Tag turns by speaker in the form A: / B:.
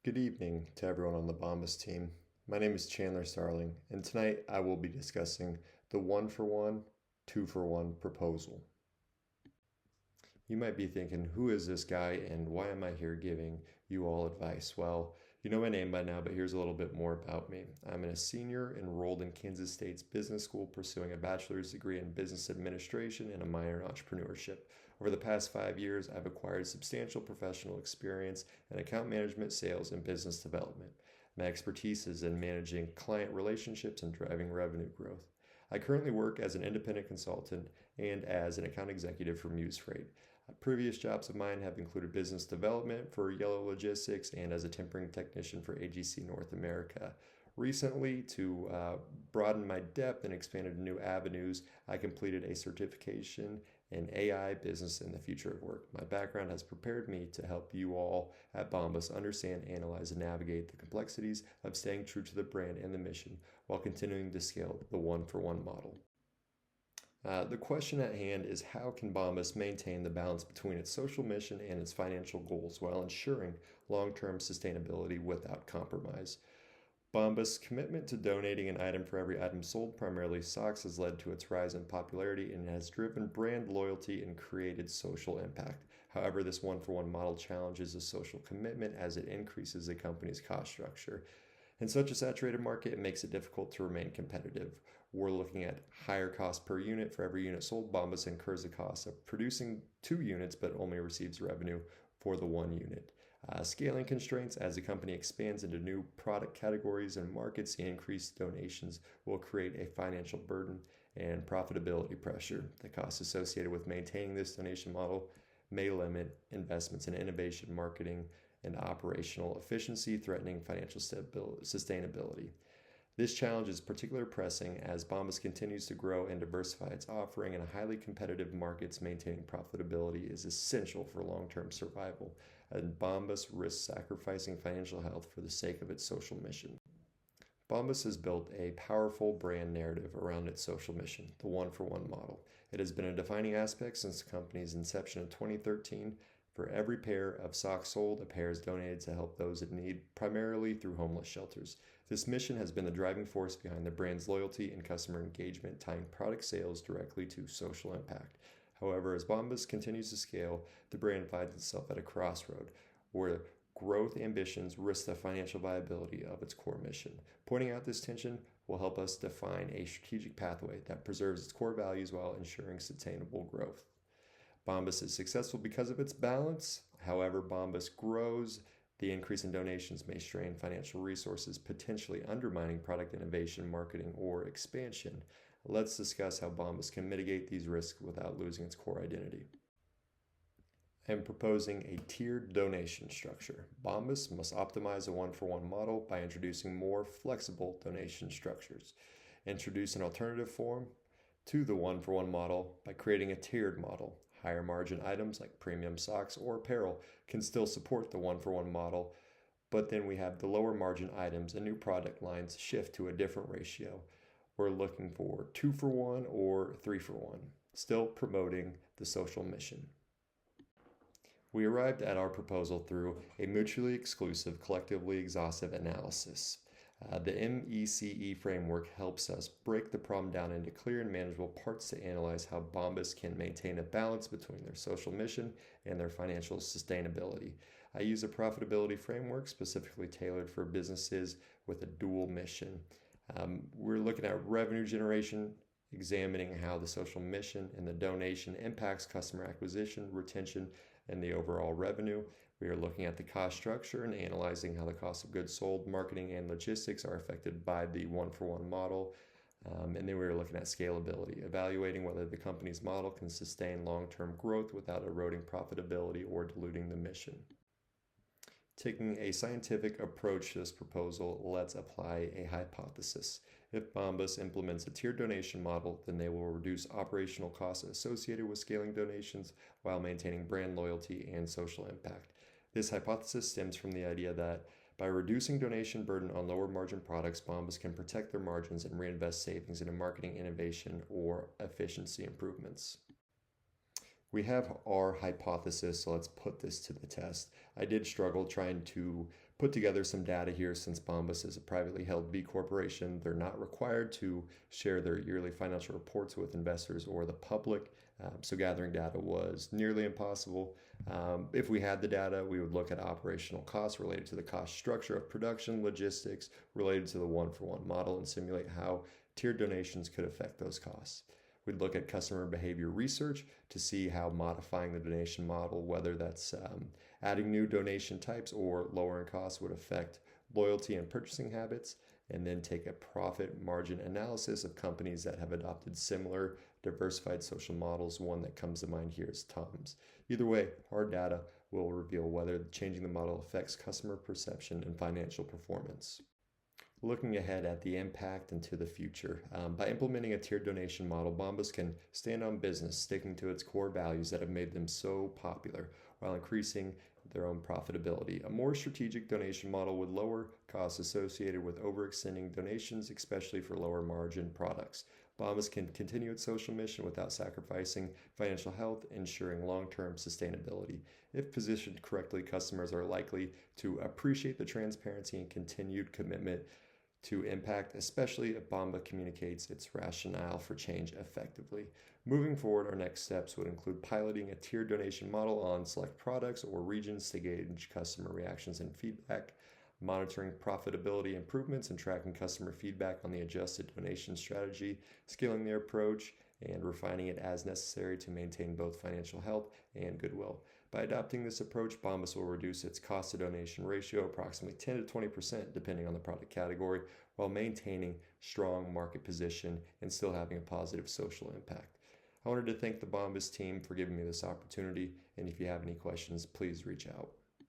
A: Good evening to everyone on the Bombas team. My name is Chandler Starling, and tonight I will be discussing the one for one, two for one proposal. You might be thinking, who is this guy and why am I here giving you all advice? Well, you know my name by now, but here's a little bit more about me. I'm a senior enrolled in Kansas State's business school pursuing a bachelor's degree in business administration and a minor in entrepreneurship. Over the past 5 years, I've acquired substantial professional experience in account management, sales, and business development. My expertise is in managing client relationships and driving revenue growth. I currently work as an independent consultant and as an account executive for Muse Freight. Previous jobs of mine have included business development for Yellow Logistics and as a tempering technician for AGC North America. Recently, to broaden my depth and expand into new avenues, I completed a certification in AI business and the future of work. My background has prepared me to help you all at Bombas understand, analyze, and navigate the complexities of staying true to the brand and the mission while continuing to scale the one-for-one model. The question at hand is how can Bombas maintain the balance between its social mission and its financial goals while ensuring long term sustainability without compromise? Bombas' commitment to donating an item for every item sold, primarily socks, has led to its rise in popularity and has driven brand loyalty and created social impact. However, this one for one model challenges the social commitment as it increases the company's cost structure. In such a saturated market, it makes it difficult to remain competitive. We're looking at higher cost per unit. For every unit sold, Bombas incurs the cost of producing 2 units but only receives revenue for the 1 unit. Scaling constraints. As the company expands into new product categories and markets, the increased donations will create a financial burden and profitability pressure. The costs associated with maintaining this donation model may limit investments in innovation, marketing, and operational efficiency, threatening financial sustainability. This challenge is particularly pressing as Bombas continues to grow and diversify its offering in highly competitive markets. Maintaining profitability is essential for long-term survival, and Bombas risks sacrificing financial health for the sake of its social mission. Bombas has built a powerful brand narrative around its social mission, the one-for-one model. It has been a defining aspect since the company's inception in 2013. For every pair of socks sold, a pair is donated to help those in need, primarily through homeless shelters. This mission has been the driving force behind the brand's loyalty and customer engagement, tying product sales directly to social impact. However, as Bombas continues to scale, the brand finds itself at a crossroad where growth ambitions risk the financial viability of its core mission. Pointing out this tension will help us define a strategic pathway that preserves its core values while ensuring sustainable growth. Bombas is successful because of its balance. However, Bombas grows. The increase in donations may strain financial resources, potentially undermining product innovation, marketing, or expansion. Let's discuss how Bombas can mitigate these risks without losing its core identity. I am proposing a tiered donation structure. Bombas must optimize a one-for-one model by introducing more flexible donation structures. Introduce an alternative form to the one-for-one model by creating a tiered model. Higher margin items like premium socks or apparel can still support the one-for-one model, but then we have the lower margin items and new product lines shift to a different ratio. We're looking for 2-for-1 or 3-for-1, still promoting the social mission. We arrived at our proposal through a mutually exclusive, collectively exhaustive analysis. The MECE framework helps us break the problem down into clear and manageable parts to analyze how Bombas can maintain a balance between their social mission and their financial sustainability. I use a profitability framework specifically tailored for businesses with a dual mission. We're looking at revenue generation, examining how the social mission and the donation impacts customer acquisition, retention, and the overall revenue. We are looking at the cost structure and analyzing how the cost of goods sold, marketing, and logistics are affected by the one-for-one model. And then we are looking at scalability, evaluating whether the company's model can sustain long-term growth without eroding profitability or diluting the mission. Taking a scientific approach to this proposal, let's apply a hypothesis. If Bombas implements a tiered donation model, then they will reduce operational costs associated with scaling donations while maintaining brand loyalty and social impact. This hypothesis stems from the idea that by reducing donation burden on lower margin products, Bombas can protect their margins and reinvest savings into marketing innovation or efficiency improvements. We have our hypothesis, so let's put this to the test. I did struggle trying to put together some data here. Since Bombas is a privately held B corporation, they're not required to share their yearly financial reports with investors or the public. So gathering data was nearly impossible. If we had the data, we would look at operational costs related to the cost structure of production, logistics related to the one-for-one model, and simulate how tiered donations could affect those costs. We'd look at customer behavior research to see how modifying the donation model, whether that's adding new donation types or lowering costs, would affect loyalty and purchasing habits, and then take a profit margin analysis of companies that have adopted similar diversified social models. One that comes to mind here is Tom's. Either way, hard data will reveal whether changing the model affects customer perception and financial performance. Looking ahead at the impact into the future, by implementing a tiered donation model, Bombas can stand on business, sticking to its core values that have made them so popular while increasing their own profitability. A more strategic donation model would lower costs associated with overextending donations, especially for lower margin products. Bombas can continue its social mission without sacrificing financial health, ensuring long-term sustainability. If positioned correctly, customers are likely to appreciate the transparency and continued commitment to impact, especially if Bomba communicates its rationale for change effectively. Moving forward, our next steps would include piloting a tiered donation model on select products or regions to gauge customer reactions and feedback, monitoring profitability improvements and tracking customer feedback on the adjusted donation strategy, scaling the approach, and refining it as necessary to maintain both financial health and goodwill. By adopting this approach, Bombas will reduce its cost to donation ratio approximately 10 to 20% depending on the product category, while maintaining strong market position and still having a positive social impact. I wanted to thank the Bombas team for giving me this opportunity, and if you have any questions, please reach out.